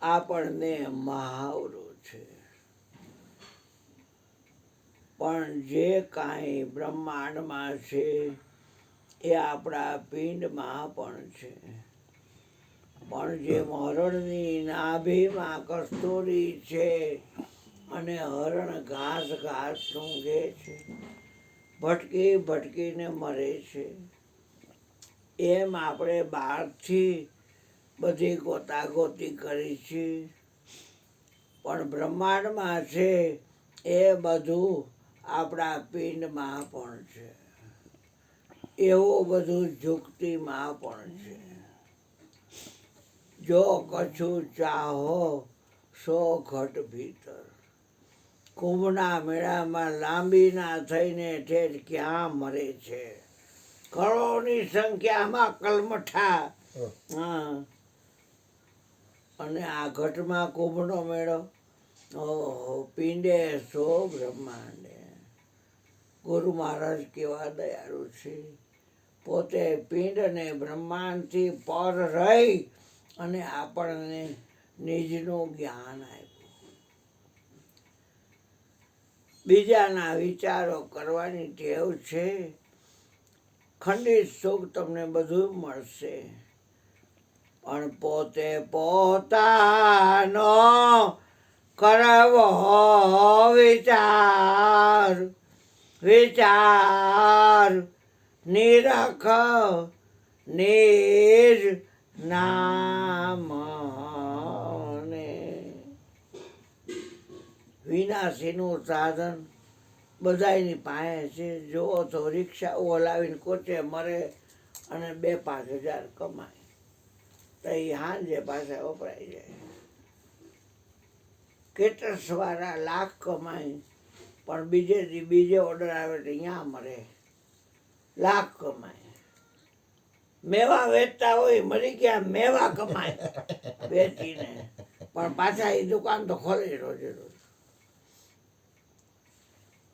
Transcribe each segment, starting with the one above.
આપણને મહાવરો છે, પણ જે કાંઈ બ્રહ્માંડમાં છે એ આપણા પિંડમાં પણ છે. પણ જે હરણની નાભીમાં કસ્તુરી છે અને હરણ ઘાસ ઘાસ સૂંઘે છે, ભટકી ભટકીને મરે છે, એમ આપણે બહારથી બધી ગોતાગોતી કરી છે, પણ બ્રહ્માંડમાં છે એ બધું આપણા પિંડમાં પણ છે, એવું બધું જુક્તિમાં પણ છે. જો કછું ચાહો સો ઘટ ભીતર. કુંભના મેળામાં લાંબીના થઈને ઠેઠ ક્યાં મરે છે, કરોડોની સંખ્યામાં કલમઠા. હા, અને આ ઘટમાં કુંભનો મેળો. ઓહો, પિંડે સો બ્રહ્માંડે. ગુરુ મહારાજ કેવા દયાળુ છે, પોતે પિંડ અને બ્રહ્માંડથી પર રહી અને આપણને નિજનું જ્ઞાન આપ્યું. બીજાના વિચારો કરવાની ટેવ છે, ખંડિત સુખ તમને બધું મળશે, પણ પોતે પોતાનો કરવો વિચાર. વિચાર નિરખ નિજ નામ ને. વિનાશીનું સાધન બધાની પાસે છે. જુઓ તો રિક્ષા ઓલાવીને કોચે મરે અને 2-5 હજાર કમાય, તો એ સાંજે પાછા વપરાઈ જાય. કેટર્સવાળા લાખ કમાય, પણ બીજે ઓર્ડર આવે તો અહીંયા મરે, લાખ કમાય. મેવા વેચતા હોય, મરી ગયા મેવા કમાય વેચીને, પણ પાછા એ દુકાન તો ખોલે રોજે રોજ.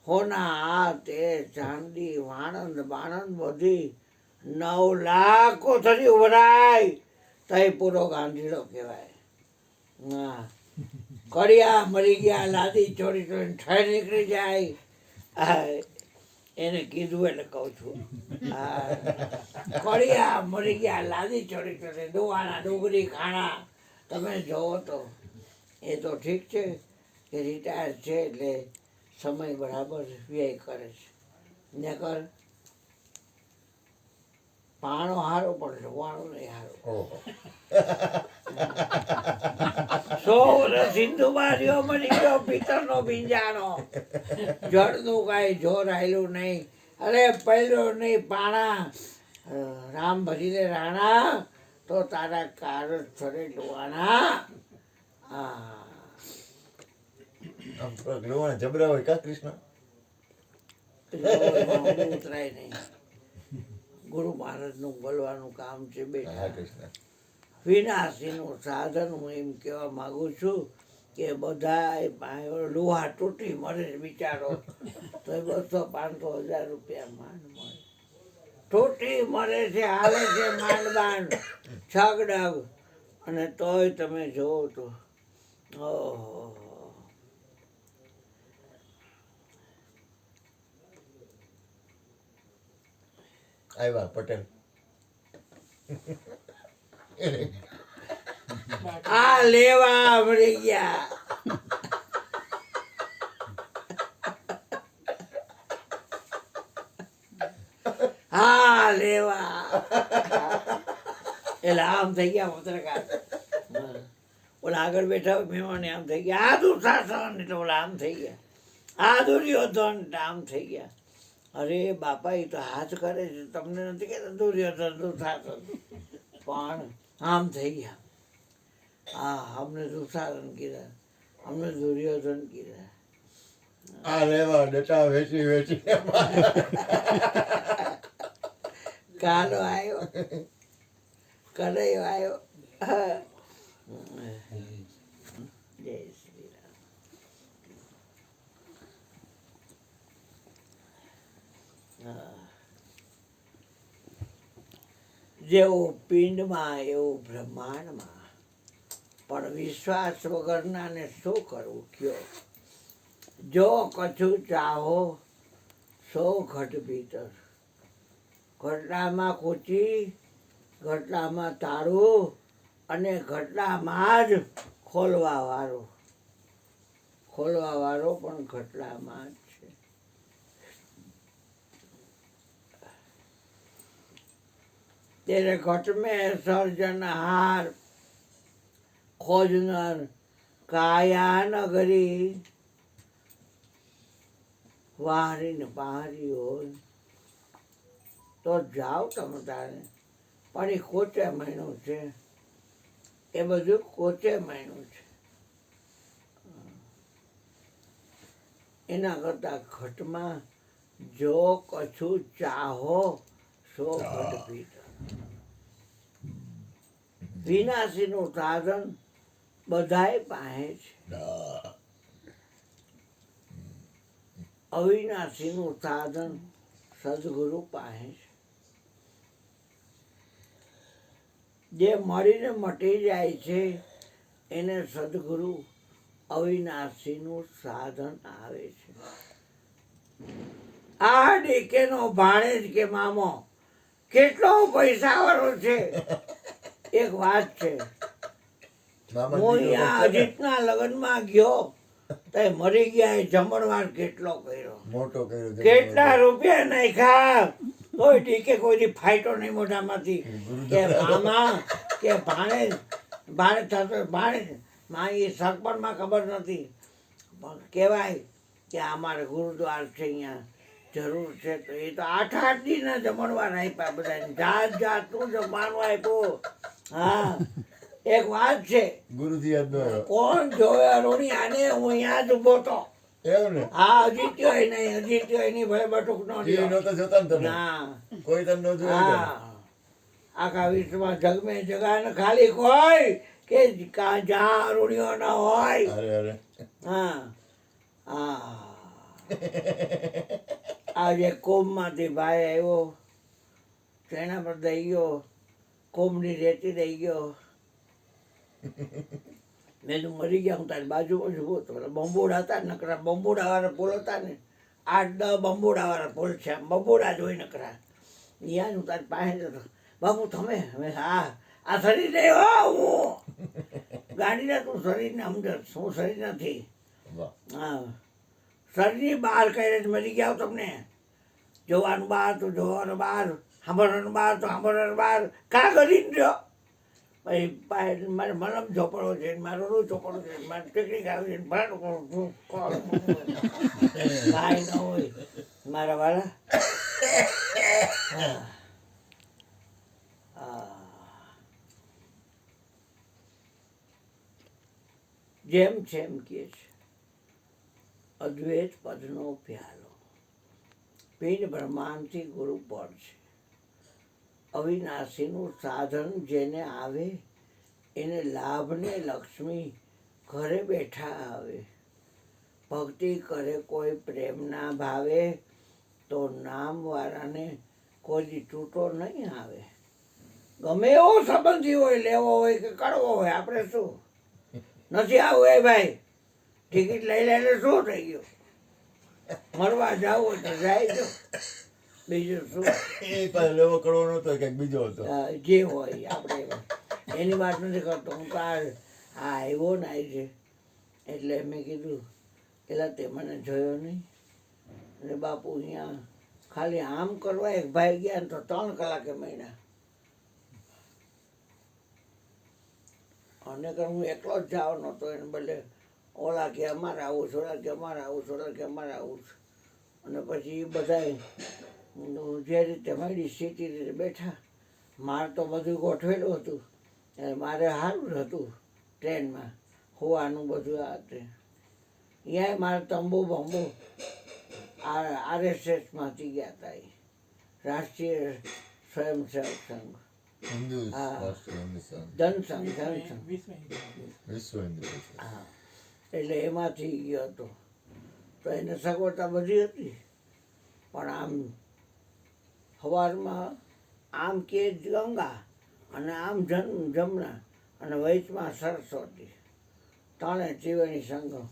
હોના આ તે ચાંદી વાણંદ બાણંદ બધી 9 લાખ કોથળી ભરાય તઈ પૂરો ગાંધીડો કહેવાય. હા, કડિયા મરી ગયા, લાદી ચોરી ચોરી ઠેર નીકળી જાય. એને કીધું એટલે કહું છું. કડિયા મરી ગયા, લાદી ચોરી ચોરી, દુવાના ડુંગળી ખાણા. તમે જોવો તો એ તો ઠીક છે કે રિટાયર છે એટલે સમય બરાબર વ્યય કરે છે, નકર પાણો હારો પણ જોવાનો નહીં હારો. 100 વર્ષ સિંધુમાં રહ્યો, મરી ગયો પિત્તળનો ભીંજાણો. જળનું કાંઈ જોર આવેલું નહીં. અરે પહેલો નહીં પાણા, રામ ભરીને રાણા, તો તારા કાર છોડે ડોવાના. જબરા હોય કા કૃષ્ણ ઉતરાય નહીં. ગુરુ મહારાજનું બોલવાનું કામ છે બેટા. વિનાશીનું સાધન હું એમ કહેવા માંગુ છું કે બધા લોહા તૂટી મરે બિચારો તો 200-500 હજાર રૂપિયા માંડ મળે. તૂટી મરે છે, હાલે છે માંડ માંડ છગડગ, અને તોય તમે જોવો તો ઓહો. આવ્યા પટેલ. આ લેવા મળી ગયા. હા લેવા એટલે આમ થઈ ગયા પત્રકાર. ઓલા આગળ બેઠા મહેમાન આમ થઈ ગયા, આ દુશાસન એટલે ઓલા આમ થઈ ગયા, આ દુર્યોધન આમ થઈ ગયા. અરે બાપા, એ તો હાથ કરે છે, તમને નથી કહેતા દુર્યોધન દુશાસન, પણ આમ થઈ ગયા. હા, અમને દુશાસન કીધા, અમને દુર્યોધન કીધા. આ લેવા ડટા વેચી વેચી કાનો આવ્યો, કનૈયો આવ્યો. જય શ્રી રામ. જેવું પિંડમાં એવું બ્રહ્માંડમાં. પણ વિશ્વાસ વગરનાને શું કરવું કયો? જો કછું ચાહો સો ઘટ ભીતર. ઘટડામાં કૂચી, ઘટડામાં તાળું અને ઘટડામાં જ ખોલવા વાળો. ખોલવા વાળો પણ ઘટડામાં જ છે. तेरे घट में सर्जनहार खोजनर काया नगरी વાહરી ને પહારી હોય તો જાઓ તમે તારે. પણ એ કોચે મહિનો છે, એ બધું કોચે મહિનો છે. એના કરતા ઘટમાં જો કછું ચાહો સો ઘટ ભીતર. વિનાશીનું સાધન બધાય પાસે છે, અવિનાશીનું સાધન સદગુરુ પાસે છે. જે મળીને મટી જાય છે એને સદગુરુ અવિનાશીનું સાધન આવે છે. આ ડીકેનો ભાણેજ કે મામો કેટલો પૈસાવાળો છે. એક વાત છે, મામા હું દીકરો અહીંયા છે ને, અજીતના લગ્નમાં ગયો તો મરી ગયા. એ જમણવાર કેટલો કર્યો, મોટો કર્યો છે. કેટલા રૂપિયા નાખ્યા, કોઈ ડીકે કોઈથી ફાઈટો નહીં મોઢામાંથી કે મામા કે ભાણેજ થતો ભાણેજ માં. એ સરપંચમાં ખબર નથી, પણ કહેવાય કે અમારે ગુરુદ્વાર છે અહીંયા, જરૂર છે. તો એ તો 8-8 દીના જમણવાર આપ્યા બધાને, જાતનું જમવાનું આપ્યું. હા, એક વાત છે, ગુરુજી યાદ ન આવ્યો. કોણ જોવે અરુણી આને? હું અહીંયા જ ઊભો તો. એવું ને? હા, અજીત્યો નહીં, અજીત્યો નહીં, ભલે બટુક નો એ નહોતા જોતા ને તમે? ના. કોઈ તને ન જોયું ને? હા, આખા વિશ્વમાં જગમે જગાને ખાલી કોઈ કે જ્યાં અરુણીઓ ન હોય. અરે અરે હા હા. આજે કોમમાંથી ભાઈ આવ્યો, તેના પર દઈ ગયો, કોમની રેતી દઈ ગયો. મેં તો મરી ગયા, હું તારી બાજુમાં જ ઉભો હતો. બંબોડા હતા, નકરા બંબોડાવાળા પુલ હતા ને, 8-10 બંબોડાવાળા પુલ છે. આમ બંબોડા જ હોય નકરા. ત્યાં હું તારી પાસે જતો, બાપુ તમે? હવે હા, આ શરીર નહીં હો, હું ગાડીના તું શરીરને સમજ, હું શરીર નથી. વાહ. હા, શરીરની બહાર કઈ જ મરી ગયા તમને. જોવાનું બહાર તો જોવાનું બહાર, સાંભળવાનું બહાર તો સાંભળવાનું બહાર. કાં કરીને રહ્યો ભાઈ? મારે મલમ ચોપડો છે, મારો રૂ ચોપડો છે, મારે ટેકનિક આવી છે, ભાડું કાંઈ ન હોય મારા વાળા. હા હા. જેમ છે એમ કહે છે, અદ્વૈત પદનો પ્યાલો પીન બ્રહ્માંડથી ગુરુ પડ છે. અવિનાશીનું સાધન જેને આવે એને લાભને લક્ષ્મી ઘરે બેઠા આવે. ભક્તિ કરે કોઈ પ્રેમના ભાવે તો નામવાળાને કોઈ તૂટો નહીં આવે. ગમે એવો સંબંધી હોય, લેવો હોય કે કરવો હોય, આપણે શું નથી આવું? એ ભાઈ ટિકિટ લઈ લઈને શું થઈ ગયું? મળવા જવું હોય તો જાય જો, બીજું શું? એ પાસે લેવો કરવો નહોતો, કંઈક બીજો હતો. જે હોય આપણે એની વાત નથી કરતો હું. આ આવ્યો ને આવી છે એટલે મેં કીધું પેલા તે મને જોયો નહીં. અને બાપુ અહીંયા ખાલી આમ કરવા એક ભાઈ ગયા ને તો 3 કલાકે મળ્યા. અને કે હું એકલો જ જવાનો હતો, એને બદલે ઓલા કે અમારે આવું છે, ઓલા કે અમારે આવું છે, ઓલા કે અમારે આવું છે. અને પછી એ બધા જે રીતે મળી સીટી રીતે બેઠા. મારે તો બધું ગોઠવેલું હતું, એટલે મારે સારું જ હતું ટ્રેનમાં હોવાનું બધું. આ તે અહીંયા મારે તંબુ બંબુ RSSમાંથી ગયા હતા, એ રાષ્ટ્રીય સ્વયંસેવક સંઘ, હિન્દુ હા. રાષ્ટ્રીય હિન્દુ સંઘ, જનસંઘ જનસંઘ. વિશ્વ હિન્દુ પરિષદ. હા, એટલે એમાંથી ગયો હતો. તો એને સગવડતા બધી હતી, પણ આમ સવારમાં આમ કે ગંગા અને આમ જમના અને વૈચમાં સરસ્વતી, ત્રણે ત્રિવેણી સંગમ.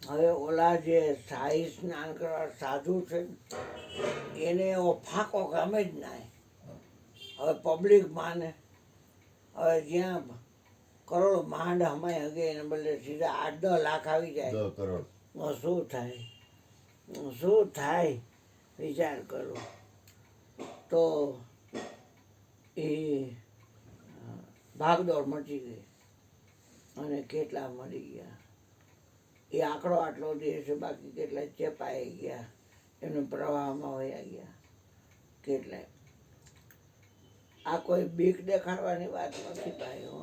હવે ઓલા જે શાહી સ્નાન કરવા સાધુ છે ને, એને એવો ફાંકો ગમે જ નાય. હવે પબ્લિક માને, હવે જ્યાં કરોડ માંડ હમાય હગે એને બદલે સીધા 8-10 લાખ આવી જાય 10 કરોડ. તો શું થાય? શું થાય વિચાર કરો. તો એ ભાગદોડ મચી ગઈ અને કેટલા મરી ગયા એ આંકડો આટલો દે છે, બાકી કેટલા ચેપાઈ ગયા, એમને પ્રવાહમાં વયા ગયા કેટલાય. આ કોઈ બીક દેખાડવાની વાત નથી ભાઈ હો,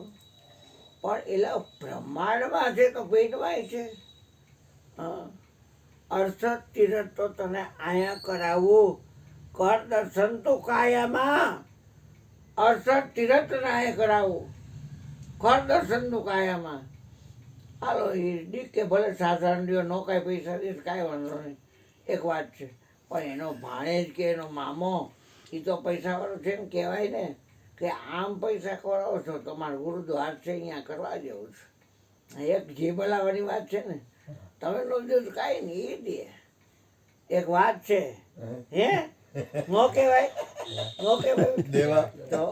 પણ એલા બ્રહ્માંડમાં છે તો પેટમાં છે. હા, 68 તીરથ તો તને અહીંયા કરાવવું, કર દર્શન તો કાયામાં. 68 તીરથ તને અહીંયા કરાવવું, કર દર્શન તો કાયામાં. હાલો એ કે ભલે સાધારણ રહ્યો, નો કાંઈ પૈસા દે કાંઈ વાંધો નહીં, એક વાત છે. પણ એનો ભાણેજ કે એનો મામો એ તો પૈસાવાળો છે ને, કહેવાય ને કે આમ પૈસા કરાવો છો, તમારો ગુરુદ્વાર છે અહીંયા કરવા જેવું છે. એક જે બોલાવાની વાત છે ને, તમે લોકો કાંઈ નહીં એ દે. એક વાત છે, હે નો કહેવાય, નો કહેવાય દેવા તો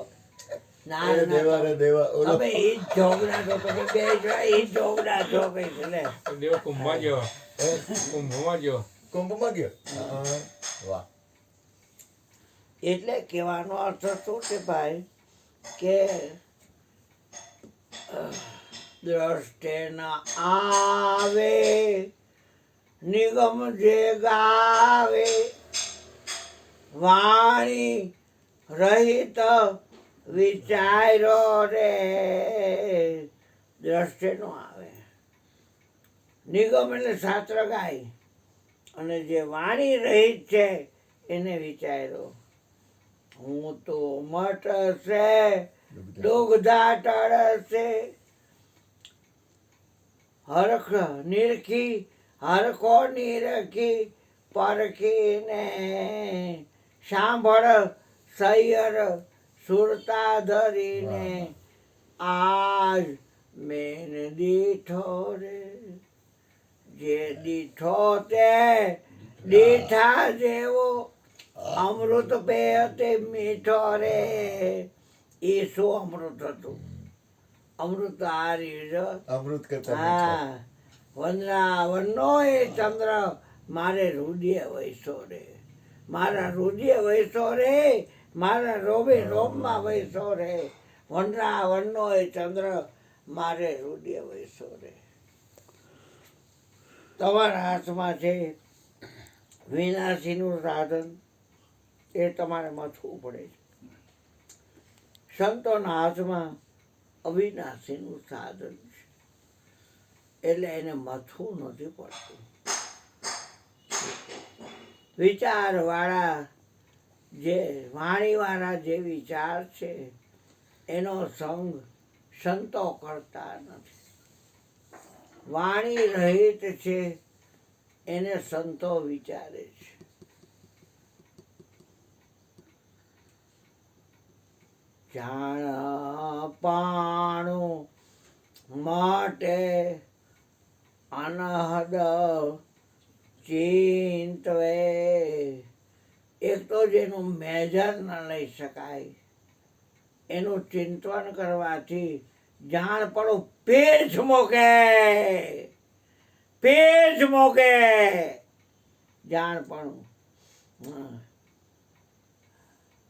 ના દેવા રે દેવા. ઓલો તમે એ જ જોગના છો, તમે બે એ જ જોગના છો કઈ છે ને. દેવ કુંભમાં ગયો, કુંભમાં ગયો. કુંભમાં ગયો. હા, વાહ. એટલે કહેવાનો અર્થ શું છે ભાઈ કે દ્રષ્ટે ન આવે નિગમ જે ગાવે, વાણી રહિત વિચારો રે. દ્રષ્ટે નો આવે, નિગમ એટલે શાસ્ત્ર ગાય, અને જે વાણી રહિત છે એને વિચારો. હું તો મટશે દુગ્ધા ટળશે, હરખ નિરખી હરખો નિરખી પરખીને, સાંભળ સૈયર સુરતા ધરીને, આજ મેન દીઠો રે. જે દીઠો તે દીઠા જેવો, અમૃત પે તે મીઠો રે. એ શું અમૃત હતું? અમૃત આ રહ્યું. અમૃત કરતા હા, વનરાવનનો એ ચંદ્ર મારે રુધિર વૈસો રે, મારા રુધિર વૈસો રે, મારા રોમે રોમમાં વૈસો રે. વનરાવનનો એ ચંદ્ર મારે રુધિર વૈસો રે. તમારા હાથમાં છે વિનાશીનું સાધન, એ તમારે મથવું પડે છે. સંતોના હાથમાં અવિનાશીનું સાધન છે, એટલે એને મથવું નથી પડતું. વિચારવાળા જે વાણીવાળા જે વિચાર છે એનો સંગ સંતો કરતા નથી. વાણી રહિત છે એને સંતો વિચારે છે. જાણ પાણું માટે અનહદ ચિંતવે. એક તો જેનું મેજર ન લઈ શકાય, એનું ચિંતન કરવાથી જાણ પડું પેજ મોકે, પેજ મોકે જાણ પડું.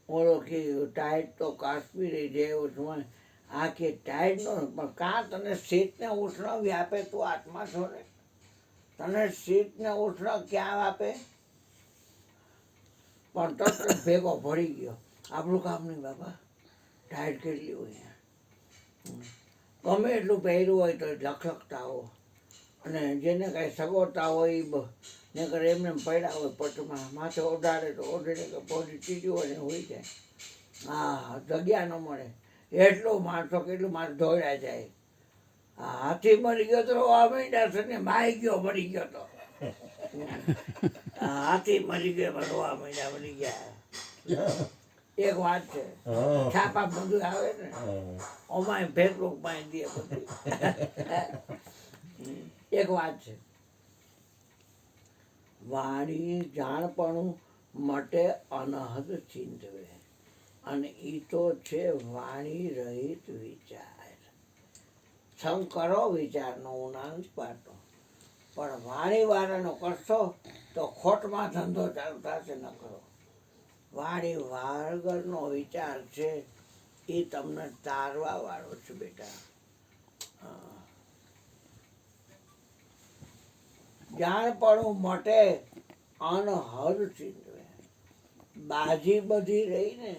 ઓળો કે ટાઈટ તો કાશ્મીરી જેવું છું, આખી ટાઈટ નો, પણ કાં તને શીતને ઉષ્ણ વ્યાપે? તું આત્મા છો ને, તને શીતને ઉષ્ણ ક્યાં વ્યાપે? પણ તરત ભેગો ભળી ગયો. આપણું કામ નહીં બાબા, ટાઈટ કેટલી હોય, ગમે એટલું પહેર્યું હોય તો લખલખતા હો, અને જેને કાંઈ સગવડતા હોય એ નકર એમને પડ્યા હોય પટમાં, માથે ઓઢાડે તો ઓઢીને કે પોડી ચીજું હોય ને હોઈ જાય. હા, જગ્યા ન મળે એટલું માણસો, કેટલું માણસ દોડ્યા જાય. હા, હાથી મરી ગયો તો રોવા માંડ્યા છે ને, માઈ ગયો મરી ગયો તો. હાથી મરી ગયો પણ રોવા માંડ્યા, મરી ગયા. એક વાત છે, હા. છાપા બધું આવે ને હા. ઓમાય ફેસબુક માં દે બધું. એક વાત છે, વાણી જાણપણું મટે અનહદ ચિંતવે, અને ઈ તો છે વાણી રહિત વિચાર. સંગ કરો વિચારનો હું ના નથી પાડતો, પણ વાણી વાળાનો કરશો તો ખોટમાં ધંધો ચાલુ થશે. ન કરો. વાણી વગરનો વિચાર છે એ તમને તારવા વાળો છે બેટા. જાણપણું મટે અનહદ ચિંતવે. બાજી બધી રહી ને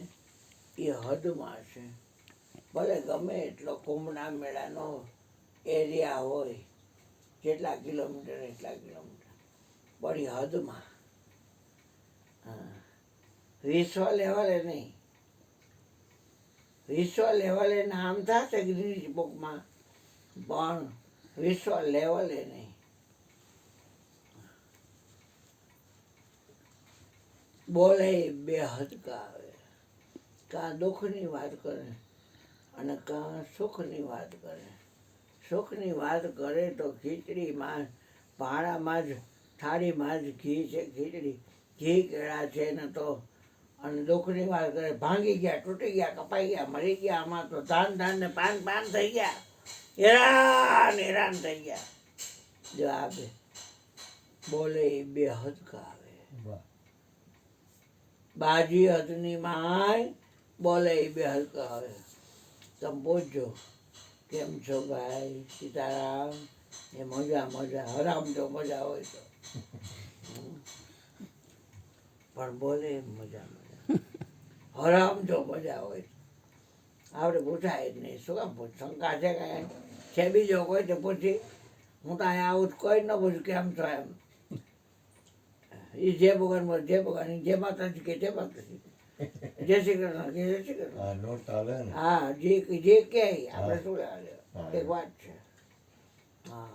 એ હદમાં છે. ભલે ગમે એટલો કુંભના મેળાનો એરિયા હોય, જેટલા કિલોમીટર એટલા કિલોમીટર, પણ એ હદમાં. વિશ્વ લેવલે નહીં, વિશ્વ લેવલે નામ થશે ગિનિસ બુકમાં, પણ વિશ્વ લેવલે નહીં. બોલે બેહદ કાવે, કાં દુઃખની વાત કરે અને કાં સુખની વાત કરે. સુખની વાત કરે તો ખીચડીમાં ભાણામાં જ થાળીમાં જ ઘી છે, ખીચડી ઘી કેળા છે ને તો. અને દુઃખની વાત કરે, ભાંગી ગયા, તૂટી ગયા, કપાઈ ગયા, મરી ગયા, આમાં તો ધાન ધાન ને પાન પાન થઈ ગયા, હેરાન હેરાન થઈ ગયા. જવાબે બોલે બેહદ કાવે. વાહ. બાજી હદની માય બોલે બેહદ કાવે. તમે પૂછજો કેમ છો ભાઈ સીતારામ? એ મજા મજા, હરામ જો મજા હોય તો. પણ બોલે મજા મજા, હરામ જો મજા હોય તો. આપણે પૂછાય જ નહીં. શું કામ પૂછ? શંકા છે કાંઈ છે? બીજો કોઈ તો પૂછી. હું તો અહીંયા આવું કોઈ ન પૂછું કેમ છો એમ. એ જે ભગવાન જે ભગવાન જે માતાજી કે જે માતાજી, જય શ્રી કૃષ્ણ કે જય શ્રી કૃષ્ણ. હા, નો ચાલે ને. હા, જે કે આપણે શું લેવા હા. દેવા? એક વાત છે. હા,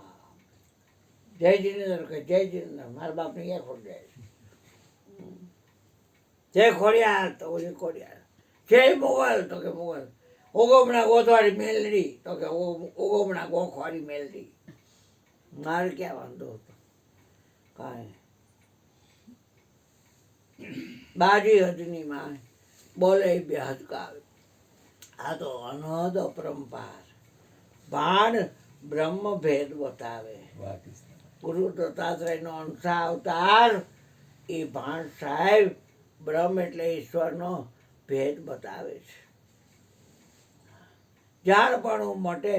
જય જીનેન્દ્ર કે જય જીનેન્દ્ર. મારા બાપને ક્યાં ખોટ જાય છે? જય ખોડિયાર તો ઓલી ખોડિયાર, જય મોગલ તો કે મોગલ, ઓગમણા ગોથવાળી મેલડી તો કે ઓગમણા ગોખવાળી મેલડી. મારે ક્યાં વાંધો હતો? કાંઈ. બાજી હદની માં બોલે બે હદકાવે. આ તો અનહદ અપરંપાર, ભાણ બ્રહ્મ ભેદ બતાવે. વાહ કૃષ્ણ. ગુરુ દત્તાત્રેયનો અંશા અવતાર એ ભાણ સાહેબ બ્રહ્મ એટલે ઈશ્વરનો ભેદ બતાવે છે. જાણપણું મટે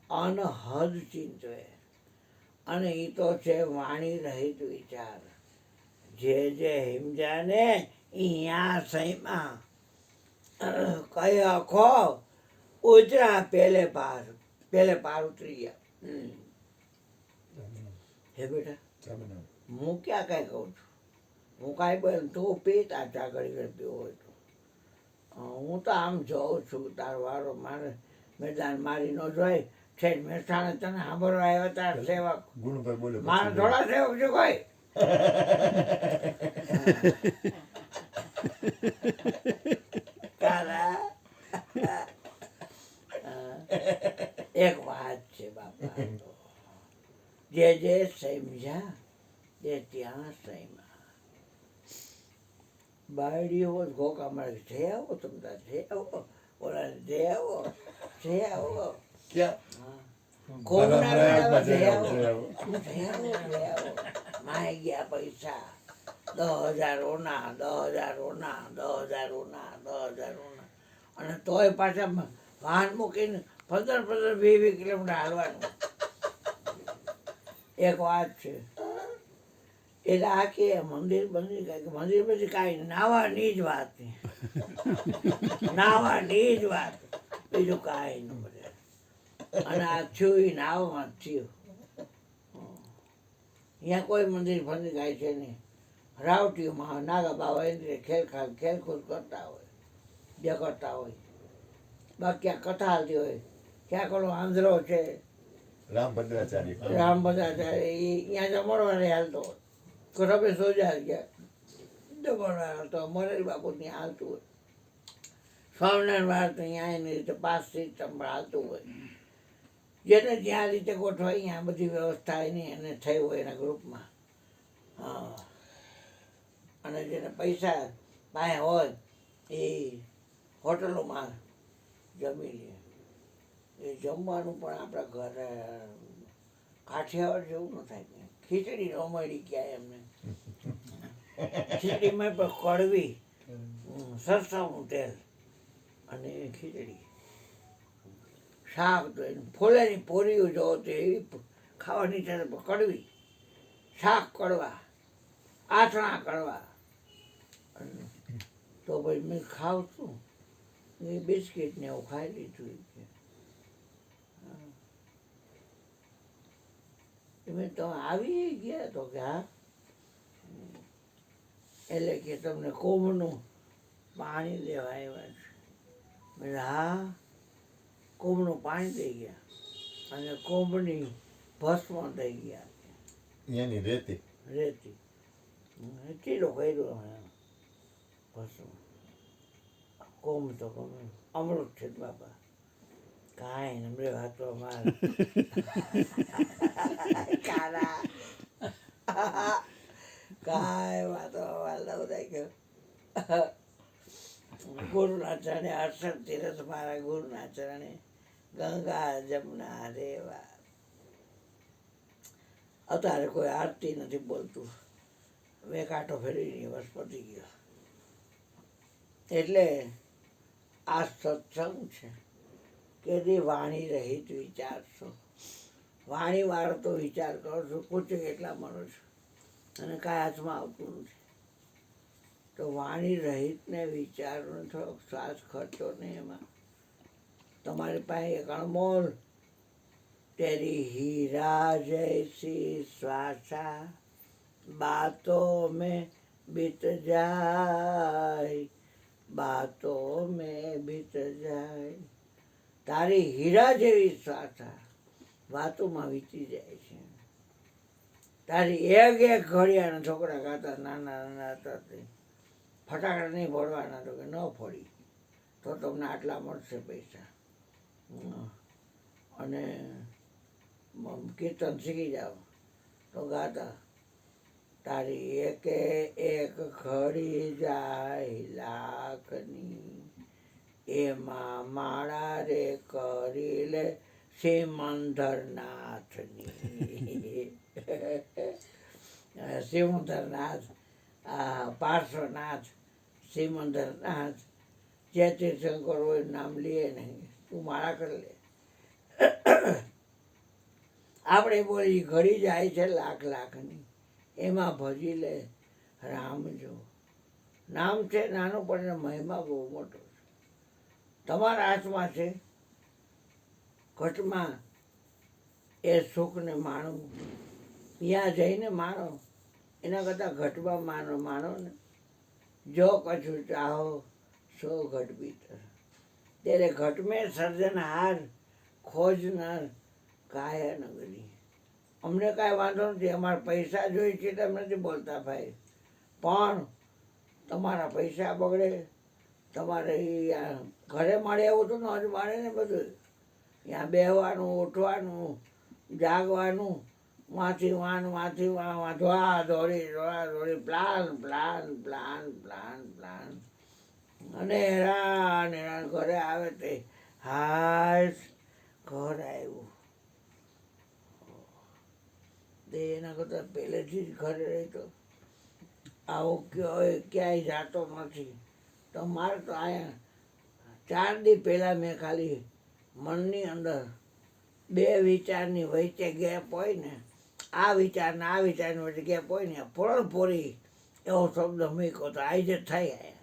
અનહદ ચિંતવે, અને એ તો છે વાણી રહિત વિચાર. જે જે હિમજા ને અહીંયા સહીમાં કઈ આખો ઉજરા પેલે પાર ઉતરી ગયા. હે બેટા, ચાલો. હું ક્યાં કઈ કહું છું? હું કાંઈ બોલ તું પીતા ચા ઘડી ઘડી પીવો હોય તો. હું તો આમ જોઉં છું તારો વારો મારે મેદાન મારી ન જોઈ છે. મહેસાણા તને સાંભળવા આવ્યા તાર સેવક, ગુણભાઈ બોલે મારા પછી થોડા સેવક છે કોઈ. તારા એક વાત છે બાપા, જે જે સમજ્યા તે ત્યાં સહીમાં. બાયડી હો ઘોકા મારે જઈ આવો, તમે જઈ આવો, ઓલા જઈ આવો, જઈ આવો. ક્યાં? કોમના મેળામાં જઈ આવો, જઈ આવો. જઈ આવો, જઈ આવો. માય ગયા પૈસા 10,000 ઓના, 10,000 ઓના, 10,000 ઓના, 10,000 ઓના. અને તોય પાછા વાહન મૂકીને 15-20 કિલોમીટર હાલવાનું. એક વાત છે, એટલે આ કે મંદિર પછી કાંઈ નાવાની જ વાત નહીં. નાવાની જ વાત, બીજું કાંઈ ન બધે. અને આ થયું એ નાવામાં જ થયું. અહીંયા કોઈ મંદિર ફંદિર કાંઈ છે નહીં. રાવટીઓમાં નાગા બાવા એને ખેલકૂદ કરતા હોય, જે કરતા હોય. બાકી ક્યાં કથા હાલતી હોય, ક્યાં કોનો આંધળો છે રામભદ્રાચાર્ય. રામભદ્રાચાર્ય, એ અહીંયા જમણવારે હાલતો હોય. રમેશ ઓઝા ગયા જમણવાર હાલતો હોય, મોરારી બાપુ ત્યાં હાલતું હોય. સ્વામિનારાયણ મહારાજ તો અહીંયા એની રીતે પાસ સિસ્ટમ હાલતું હોય, જેને જ્યાં રીતે ગોઠવાય અહીંયા બધી વ્યવસ્થા એની એને થઈ હોય એના ગ્રુપમાં. હા, અને જેને પૈસા પાસે હોય એ હોટલોમાં જમી લે. એ જમવાનું પણ આપણા ઘરે કાઠિયાવાડ જેવું ન થાય કંઈ. ખીચડી ન મળી ક્યાંય એમને. ખીચડીમાં પણ કડવી, સરસવનું તેલ અને ખીચડી, શાક તો એનું ફોલેની પોરીઓ જો તો એવી ખાવાની છે કડવી, શાક કડવા, આથણા કડવા. તો પછી મેં ખાવ છું એ બિસ્કિટ ને એવું ખાઈ લીધું. મેં તો આવી ગયા તો કે હા, એટલે કે તમને કુંભનું પાણી દેવા આવ્યા છે. મેં હા, કુંભનું પાણી દઈ ગયા અને કુંભની ભસ્મ દઈ ગયા. અહીંયાની રેતી રેતી ચીડો કર્યો ભસ્મ. કુંભ તો ગમે અમૃત છે બાપા, કાંઈ નમરે વાતો માર કાના કાંઈ વાતો વાલો ગયો. ગુરુના ચરણે અક્ષર તીરથ મારા ગુરુના ચરણે ગંગા જમના રેવા. અત્યારે કોઈ આરતી નથી બોલતું. મેં કાંટો ફેરવીને બસ પતી ગયો. એટલે આ સત્સંગ છે કે જે વાણી રહિત વિચારશો. વાણી વાળો તો વિચાર કરો છો, પૂછે કેટલા મળો છો અને કાંઈ હાથમાં આવતું નથી. તો વાણી રહિતને વિચારનો થોડોક શ્વાસ ખર્ચો ને એમાં તમારી પાસે એક અણમોલ તેરી હીરા જૈસી શ્વાસા બાતો મેં બીત જાય, બાતો મેં બીત જાય. તારી હીરા જેવી શ્વાસા વાતોમાં વીતી જાય છે. તારી એક એક ઘડિયાળના છોકરા ગાતા નાના નાના હતા તે ફટાકડા નહીં ફોડવાના, તો કે ન ફોડી તો તમને આટલા મળશે પૈસા. અને કીર્તન શીખી જાઓ તો ગાતા તારી એક એક ઘડી જાય લાખની, એમાં માળા રે કરી લે સિમંદરનાથની. સિમંદરનાથ, પાર્શ્વનાથ, સિમંદરનાથ, જે તીર્થંકર હોય નામ લે નહીં, તું માળા કરી લે. આપણે બોલી ઘડી જાય છે લાખ લાખની, એમાં ભજી લે રામ જો. નામ છે નાનું પણ એનો મહિમા બહુ મોટો છે. તમારા હાથમાં છે ઘટમાં એ સુખને માણવું. ત્યાં જઈને માણો, એના કરતાં ઘટમાં માણો ને. જો કછું ચાહો સો ઘટ ભીતર, તેરે ઘટ મેં સર્જનહાર ખોજનાર કાયા નગરી. અમને કાંઈ વાંધો નથી, અમારા પૈસા જોઈએ છે તો અમે નથી બોલતા ભાઈ, પણ તમારા પૈસા બગડે, તમારે ઘરે મળે એવું તો ન જ મળે ને. બધું ત્યાં બેહવાનું, ઉઠવાનું, જાગવાનું, માંથી વાં ધોળા ધોળી, plan plan plan plan plan. અને હેરાન હેરાન ઘરે આવે તે હાય ઘર આવ્યું. તે એના કરતાં પહેલેથી જ ઘરે રહેતો, આવું ક્યાંય જાતો નથી. તો મારે તો અહીંયા 4 દી પહેલાં મેં ખાલી મનની અંદર 2 વિચારની વચ્ચે ગેપ હોય ને, આ વિચારને આ વિચારની વચ્ચે ગેપ હોય ને, પૂરણપોરી એવો શબ્દ મૂક્યો તો આજે થઈ આયા.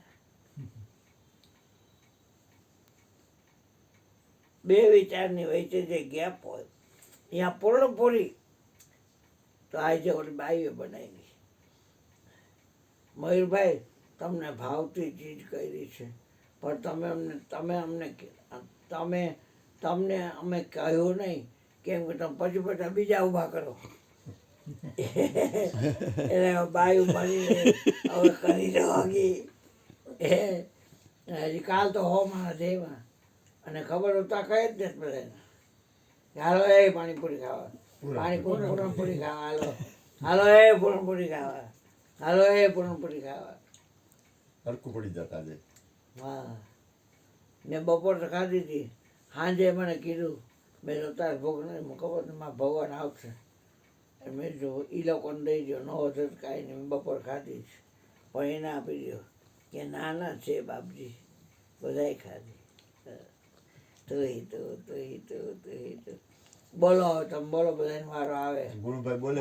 2 વિચારની વચ્ચે જે ગેપ હોય ત્યાં પૂર્ણપૂરી તો આજે ઓલી બાઈએ બનાવી. મયુરભાઈ, તમને ભાવતી ચીજ કરી છે, પણ તમને અમે કહ્યું નહીં, કેમ કે તમે પછી પછી બીજા ઊભા કરો. એટલે બાયું મળીને હવે કરી જવાગી. અને હજી કાલ તો હો માણસ એમાં અને ખબર હોતા કહે જ ને બધાને કે હાલો એ પાણીપુરી ખાવા પાણીપુરી પૂરણપુરી ખાવા હાલો હાલો એ પૂરણપુરી ખાવા હાલો એ પૂરણપુરી ખાવા હરકું પડી જતા આજે હા ને બપોર તો ખાધી હતી સાંજે મને કીધું મેં તો તાર ભોગ નહીં ખબર ને મારા ભગવાન આવશે મેં જો એ લોકોને દઈ દો ન હતો તો કાંઈ નહીં મેં બપોર ખાધી જ પણ એને આપી દો કે ના ના છે બાપજી બધાય ખાધી તો બોલો હવે તમે બોલો બધાને વારો આવે ગુરુભાઈ બોલે